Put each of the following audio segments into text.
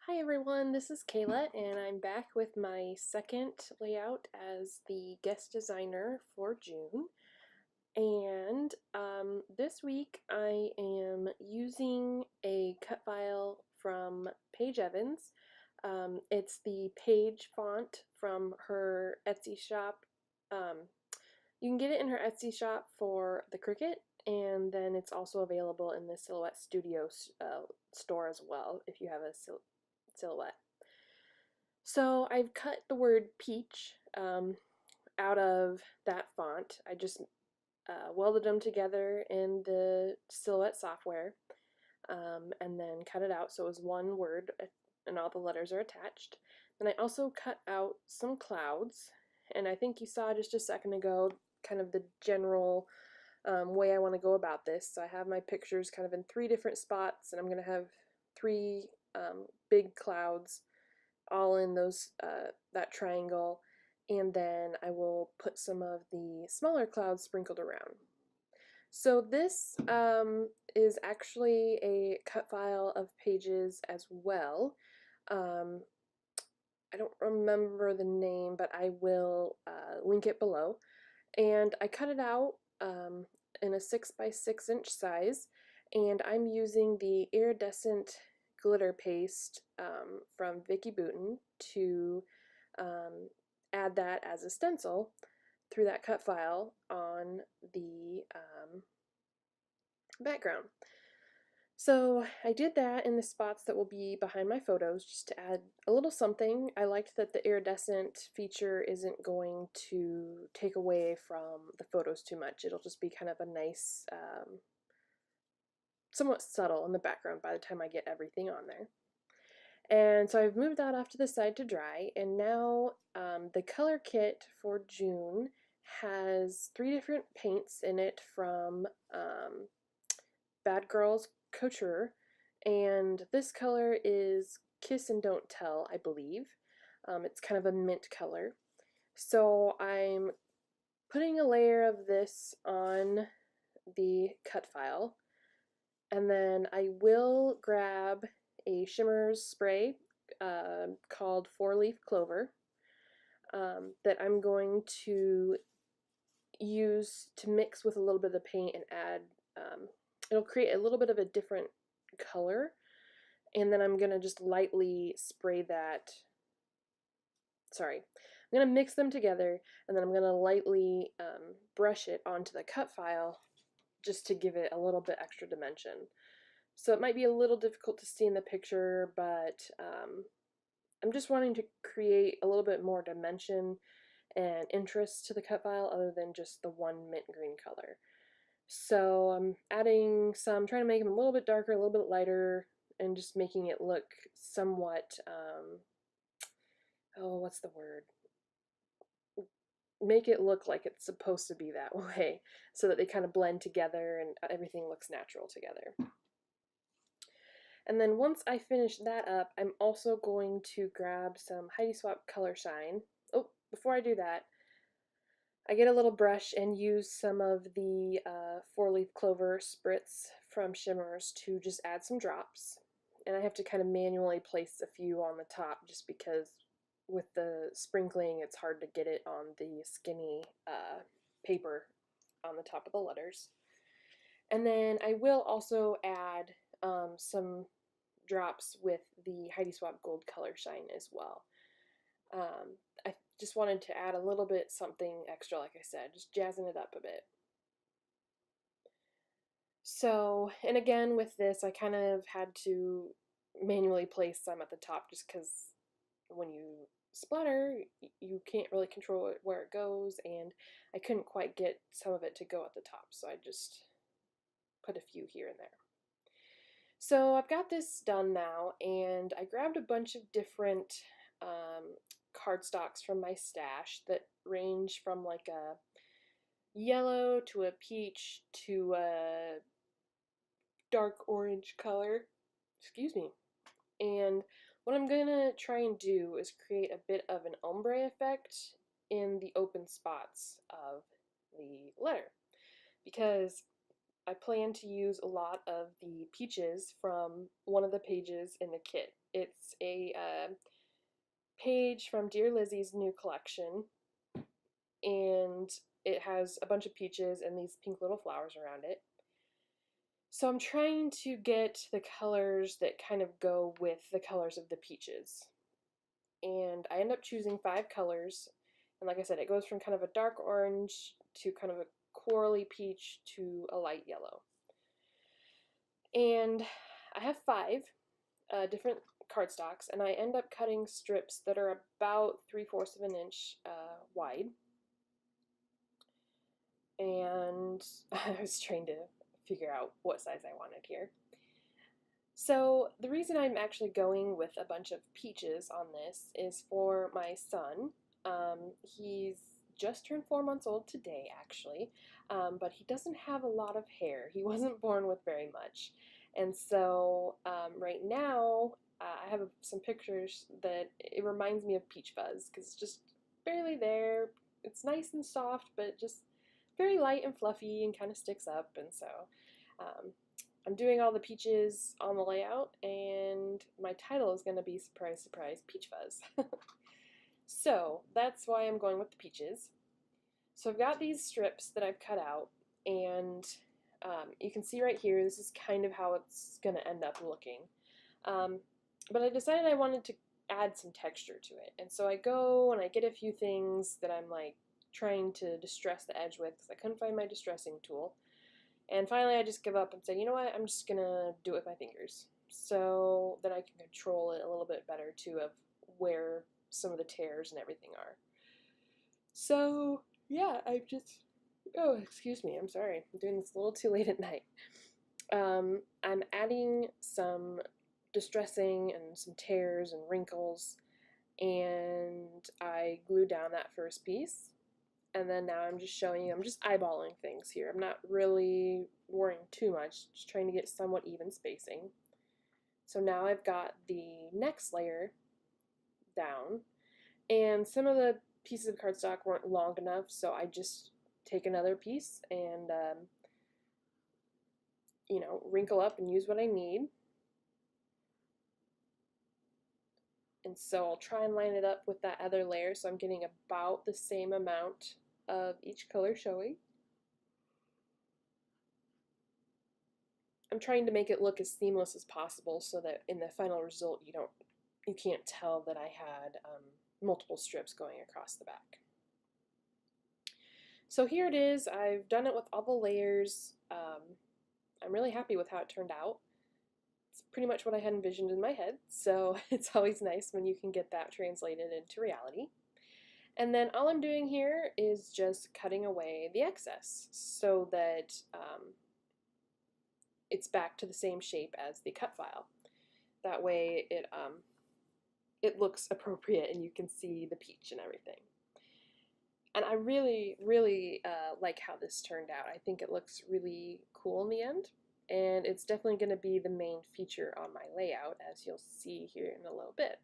Hi everyone, this is Kayla and I'm back with my second layout as the guest designer for June. And this week I am using a cut file from Paige Evans. It's the Paige font from her Etsy shop. You can get it in her Etsy shop for the Cricut, and then it's also available in the Silhouette Studio store as well if you have a silhouette. So I've cut the word peach out of that font. I just welded them together in the Silhouette software and then cut it out so it was one word and all the letters are attached. Then I also cut out some clouds, and I think you saw just a second ago kind of the general way I want to go about this. So I have my pictures kind of in three different spots, and I'm going to have three big clouds all in those that triangle, and then I will put some of the smaller clouds sprinkled around. So this is actually a cut file of Paige's as well. I don't remember the name, but I will link it below. And I cut it out in a 6x6 inch size, and I'm using the iridescent glitter paste from Vicky Bouton to add that as a stencil through that cut file on the background. So I did that in the spots that will be behind my photos just to add a little something. I liked that the iridescent feature isn't going to take away from the photos too much. It'll just be kind of a nice, somewhat subtle in the background by the time I get everything on there. And so I've moved that off to the side to dry, and now the color kit for June has three different paints in it from Bad Girls Couture, and this color is Kiss and Don't Tell, I believe. It's kind of a mint color. So I'm putting a layer of this on the cut file, and then I will grab a shimmers spray called 4-leaf clover that I'm going to use to mix with a little bit of the paint and add, it'll create a little bit of a different color, and then I'm going to just lightly spray that, sorry, I'm going to mix them together, and then I'm going to lightly brush it onto the cut file just to give it a little bit extra dimension. So it might be a little difficult to see in the picture, but I'm just wanting to create a little bit more dimension and interest to the cut file other than just the one mint green color. So I'm adding some, trying to make them a little bit darker, a little bit lighter, and just making it look somewhat, oh, what's the word? Make it look like it's supposed to be that way so that they kind of blend together and everything looks natural together. And then once I finish that up, I'm also going to grab some Heidi Swapp Color Shine. Oh, before I do that, I get a little brush and use some of the 4-leaf clover spritz from Shimmers to just add some drops. And I have to kind of manually place a few on the top just because with the sprinkling it's hard to get it on the skinny paper on the top of the letters. And then I will also add some drops with the Heidi Swapp Gold Color Shine as well. I just wanted to add a little bit something extra, like I said, just jazzing it up a bit. So, and again with this, I kind of had to manually place some at the top just because when you splatter, you can't really control it where it goes, and I couldn't quite get some of it to go at the top, so I just put a few here and there. So I've got this done now, and I grabbed a bunch of different cardstocks from my stash that range from like a yellow to a peach to a dark orange color. Excuse me. And what I'm going to try and do is create a bit of an ombre effect in the open spots of the letter, because I plan to use a lot of the peaches from one of the pages in the kit. It's a page from Dear Lizzie's new collection, and it has a bunch of peaches and these pink little flowers around it. So I'm trying to get the colors that kind of go with the colors of the peaches. And I end up choosing 5 colors. And like I said, it goes from kind of a dark orange to kind of a corally peach to a light yellow. And I have 5 different cardstocks, and I end up cutting strips that are about 3/4 of an inch wide. And I was trying to figure out what size I wanted here. So the reason I'm actually going with a bunch of peaches on this is for my son. He's just turned 4 months old today, actually, but he doesn't have a lot of hair. He wasn't born with very much. And so right now, I have some pictures that it reminds me of Peach Fuzz, because it's just barely there. It's nice and soft, but just very light and fluffy and kind of sticks up. And so I'm doing all the peaches on the layout, and my title is going to be Surprise, Surprise, Peach Fuzz. So that's why I'm going with the peaches. So I've got these strips that I've cut out, and you can see right here, this is kind of how it's going to end up looking. But I decided I wanted to add some texture to it, and so I go and I get a few things that I'm like trying to distress the edge with, because I couldn't find my distressing tool. And finally I just give up and say, you know what, I'm just going to do it with my fingers, so that I can control it a little bit better too, of where some of the tears and everything are. So yeah, I've just, oh, excuse me, I'm sorry, I'm doing this a little too late at night. I'm adding some distressing and some tears and wrinkles, and I glue down that first piece. And then now I'm just showing you, I'm just eyeballing things here. I'm not really worrying too much, just trying to get somewhat even spacing. So now I've got the next layer down, and some of the pieces of cardstock weren't long enough, so I just take another piece and, you know, wrinkle up and use what I need. And so I'll try and line it up with that other layer, so I'm getting about the same amount of each color showing. I'm trying to make it look as seamless as possible, so that in the final result you can't tell that I had multiple strips going across the back. So here it is. I've done it with all the layers. I'm really happy with how it turned out. It's pretty much what I had envisioned in my head, so it's always nice when you can get that translated into reality. And then all I'm doing here is just cutting away the excess, so that it's back to the same shape as the cut file. That way it looks appropriate and you can see the peach and everything. And I really, really like how this turned out. I think it looks really cool in the end, and it's definitely going to be the main feature on my layout, as you'll see here in a little bit.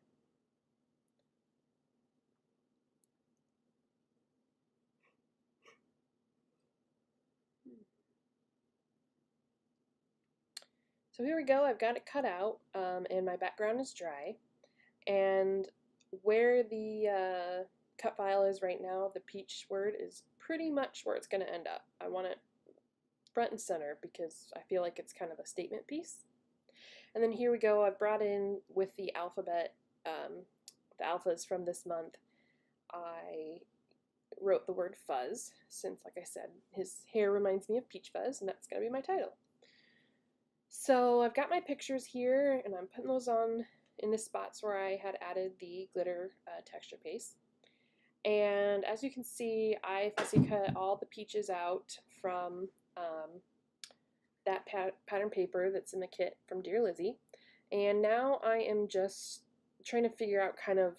So here we go, I've got it cut out, and my background is dry. And where the cut file is right now, the peach word is pretty much where it's going to end up. I want it front and center because I feel like it's kind of a statement piece. And then here we go, I've brought in with the alphabet, the alphas from this month, I wrote the word Fuzz, since, like I said, his hair reminds me of Peach Fuzz, and that's going to be my title. So I've got my pictures here, and I'm putting those on in the spots where I had added the glitter texture paste. And as you can see, I fussy cut all the peaches out from that pattern paper that's in the kit from Dear Lizzie. And now I am just trying to figure out kind of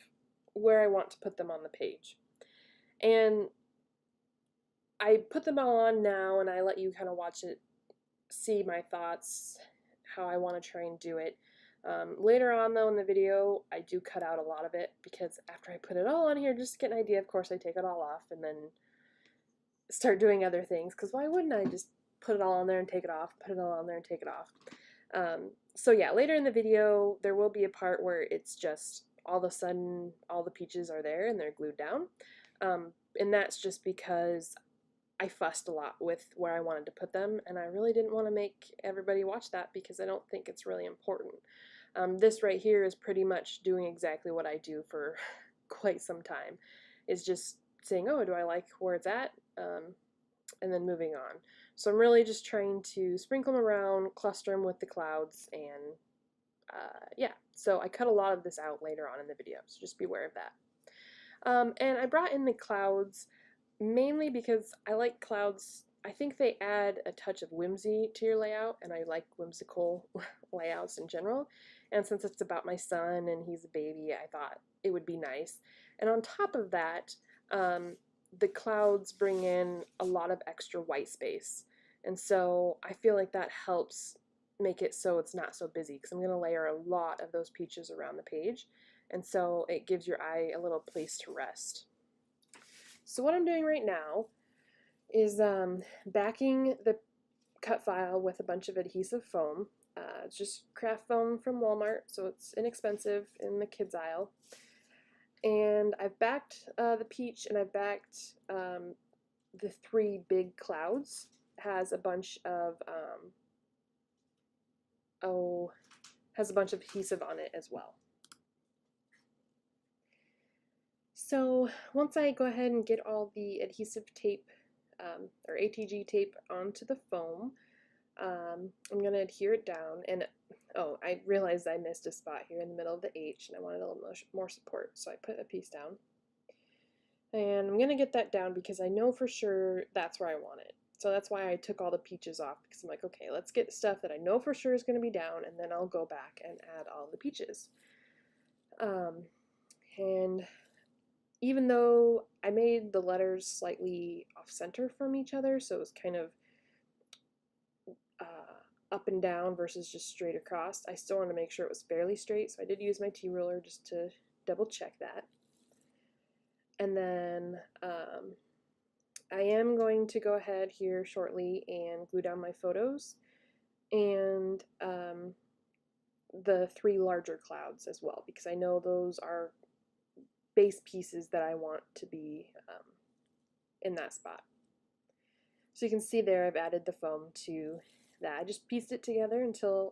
where I want to put them on the page. And I put them all on now, and I let you kind of watch it, see my thoughts, how I want to try and do it. Later on, though, in the video, I do cut out a lot of it, because after I put it all on here, just to get an idea, of course, I take it all off and then start doing other things, because why wouldn't I just put it all on there and take it off, put it all on there and take it off. So yeah, later in the video, there will be a part where it's just all of a sudden all the peaches are there and they're glued down. And that's just because I fussed a lot with where I wanted to put them, and I really didn't want to make everybody watch that because I don't think it's really important. This right here is pretty much doing exactly what I do for quite some time. Is just saying, oh, do I like where it's at? And then moving on. So I'm really just trying to sprinkle them around, cluster them with the clouds, and yeah. So I cut a lot of this out later on in the video, so just be aware of that. And I brought in the clouds mainly because I like clouds. I think they add a touch of whimsy to your layout, and I like whimsical layouts in general. And since it's about my son and he's a baby, I thought it would be nice. And on top of that, the clouds bring in a lot of extra white space. And so I feel like that helps make it so it's not so busy, because I'm going to layer a lot of those peaches around the page. And so it gives your eye a little place to rest. So what I'm doing right now is backing the cut file with a bunch of adhesive foam. It's just craft foam from Walmart, so it's inexpensive in the kids aisle. And I've backed the peach, and I've backed the 3 big clouds. It has a bunch of adhesive on it as well. So once I go ahead and get all the adhesive tape or ATG tape onto the foam, I'm going to adhere it down. And oh, I realized I missed a spot here in the middle of the H, and I wanted a little more support, so I put a piece down. And I'm going to get that down because I know for sure that's where I want it. So that's why I took all the peaches off, because I'm like, okay, let's get stuff that I know for sure is going to be down, and then I'll go back and add all the peaches. And even though I made the letters slightly off-center from each other, so it was kind of up and down versus just straight across, I still wanted to make sure it was fairly straight, so I did use my T-ruler just to double check that. And then I am going to go ahead here shortly and glue down my photos and the 3 larger clouds as well, because I know those are base pieces that I want to be in that spot. So you can see there I've added the foam to that. I just pieced it together until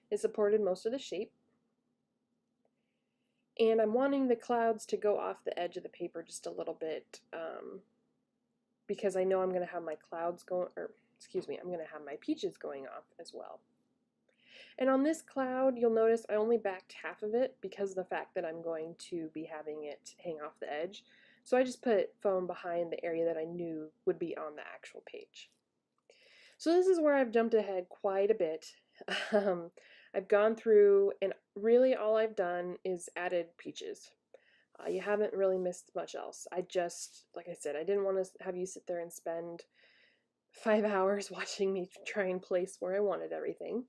it supported most of the shape. And I'm wanting the clouds to go off the edge of the paper just a little bit because I know I'm going to have my clouds going, or excuse me, I'm going to have my peaches going off as well. And on this cloud, you'll notice I only backed half of it because of the fact that I'm going to be having it hang off the edge. So I just put foam behind the area that I knew would be on the actual page. So this is where I've jumped ahead quite a bit. I've gone through, and really all I've done is added peaches. You haven't really missed much else. I just, like I said, I didn't want to have you sit there and spend 5 hours watching me try and place where I wanted everything.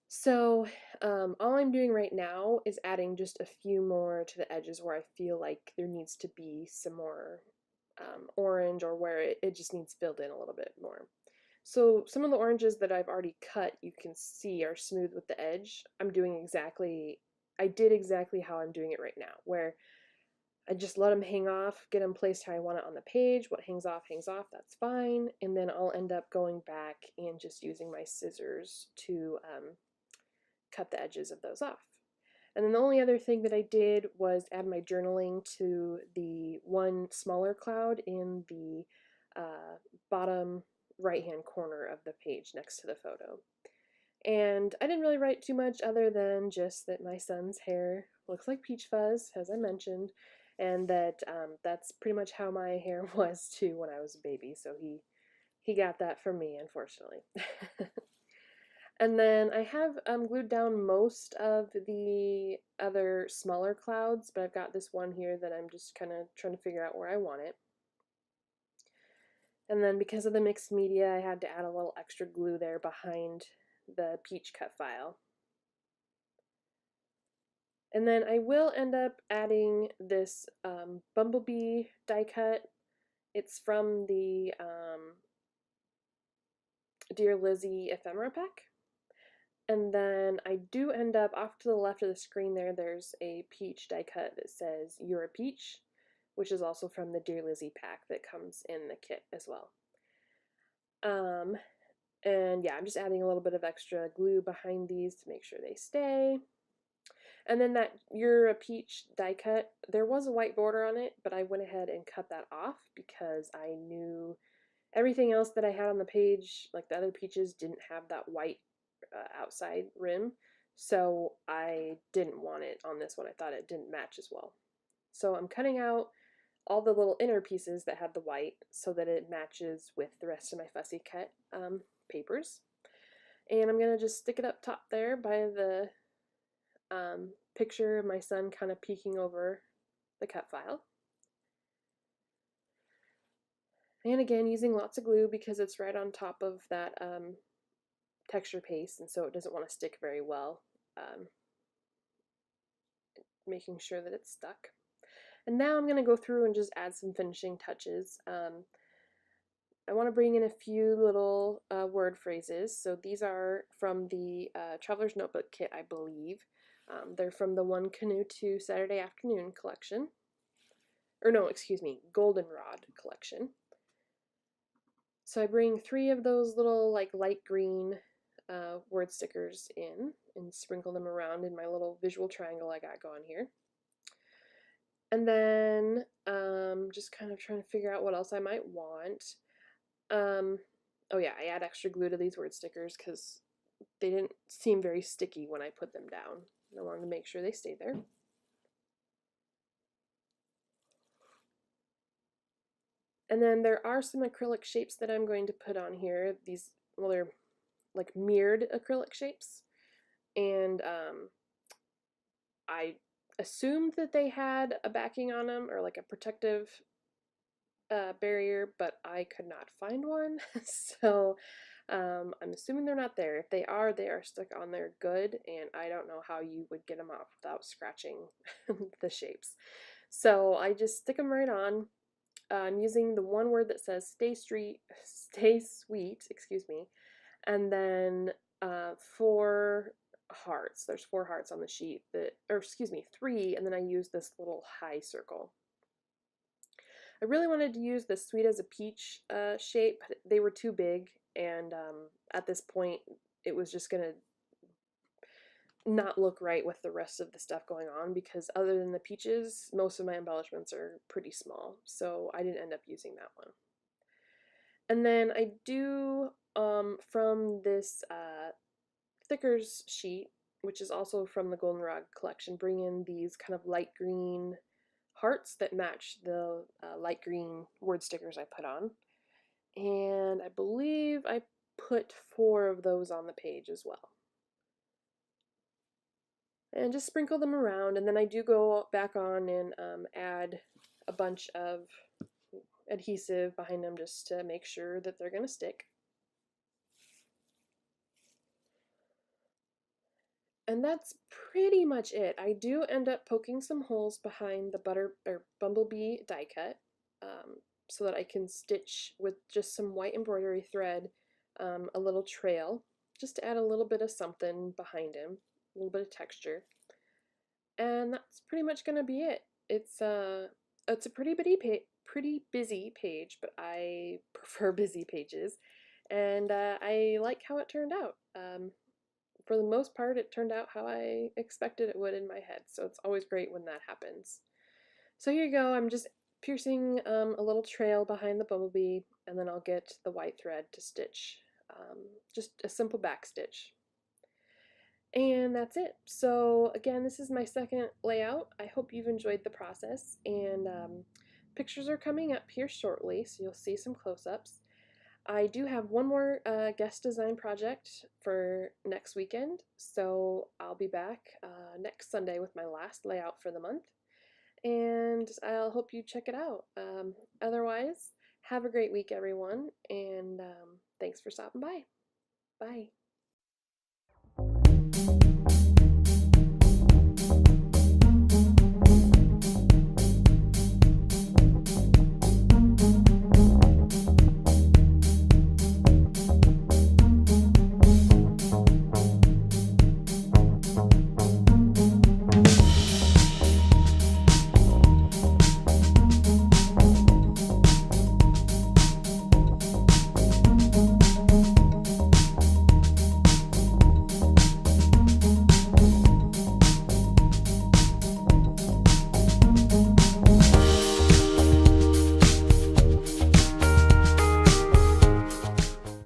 So all I'm doing right now is adding just a few more to the edges where I feel like there needs to be some more orange, or where it just needs filled in a little bit more. So some of the oranges that I've already cut, you can see, are smooth with the edge. I did exactly how I'm doing it right now, where I just let them hang off, get them placed how I want it on the page. What hangs off, that's fine. And then I'll end up going back and just using my scissors to cut the edges of those off. And then the only other thing that I did was add my journaling to the one smaller cloud in the bottom right-hand corner of the page next to the photo. And I didn't really write too much other than just that my son's hair looks like peach fuzz, as I mentioned, and that that's pretty much how my hair was too when I was a baby, so he got that from me, unfortunately. And then I have glued down most of the other smaller clouds, but I've got this one here that I'm just kind of trying to figure out where I want it. And then because of the mixed media, I had to add a little extra glue there behind the peach cut file. And then I will end up adding this bumblebee die cut. It's from the Dear Lizzie ephemera pack. And then I do end up, off to the left of the screen there's a peach die cut that says You're a Peach, which is also from the Dear Lizzie pack that comes in the kit as well. And yeah, I'm just adding a little bit of extra glue behind these to make sure they stay. And then that You're a Peach die cut, there was a white border on it, but I went ahead and cut that off because I knew everything else that I had on the page, like the other peaches, didn't have that white outside rim, so I didn't want it on this one. I thought it didn't match as well. So I'm cutting out all the little inner pieces that have the white so that it matches with the rest of my fussy cut papers. And I'm going to just stick it up top there by the picture of my son kind of peeking over the cut file. And again, using lots of glue because it's right on top of that texture paste, and so it doesn't want to stick very well, making sure that it's stuck. And now I'm going to go through and just add some finishing touches. I want to bring in a few little word phrases. So these are from the Traveler's Notebook kit, I believe. They're from the One Canoe to Saturday Afternoon collection. Or no, excuse me, Goldenrod collection. So I bring 3 of those little like light green word stickers in and sprinkle them around in my little visual triangle I got going here. And then just kind of trying to figure out what else I might want. Oh yeah, I add extra glue to these word stickers because they didn't seem very sticky when I put them down. I wanted to make sure they stayed there. And then there are some acrylic shapes that I'm going to put on here. These, well, they're like mirrored acrylic shapes. And I assumed that they had a backing on them or like a protective barrier, but I could not find one. So I'm assuming they're not there. If they are stuck on there good, and I don't know how you would get them off without scratching the shapes. So I just stick them right on. I'm using the one word that says stay sweet, excuse me, and then 4 hearts. There's 4 hearts on the sheet that, or excuse me, 3, and then I use this little high circle. I really wanted to use the Sweet as a Peach shape, but they were too big, and at this point it was just gonna not look right with the rest of the stuff going on, because other than the peaches, most of my embellishments are pretty small, so I didn't end up using that one. And then I do, from this thickers sheet, which is also from the Goldenrod collection, bring in these kind of light green hearts that match the light green word stickers I put on. And I believe I put 4 of those on the page as well. And just sprinkle them around, and then I do go back on and add a bunch of adhesive behind them just to make sure that they're going to stick. And that's pretty much it. I do end up poking some holes behind the bumblebee die cut so that I can stitch with just some white embroidery thread a little trail, just to add a little bit of something behind him, a little bit of texture. And that's pretty much going to be it. It's a pretty busy page, but I prefer busy pages, and I like how it turned out. For the most part, it turned out how I expected it would in my head, so it's always great when that happens. So here you go, I'm just piercing a little trail behind the bumblebee, and then I'll get the white thread to stitch just a simple back stitch. And that's it. So again, this is my second layout. I hope you've enjoyed the process, and pictures are coming up here shortly, so you'll see some close-ups. I do have one more guest design project for next weekend, so I'll be back next Sunday with my last layout for the month, and I'll hope you check it out. Otherwise, have a great week, everyone, and thanks for stopping by. Bye.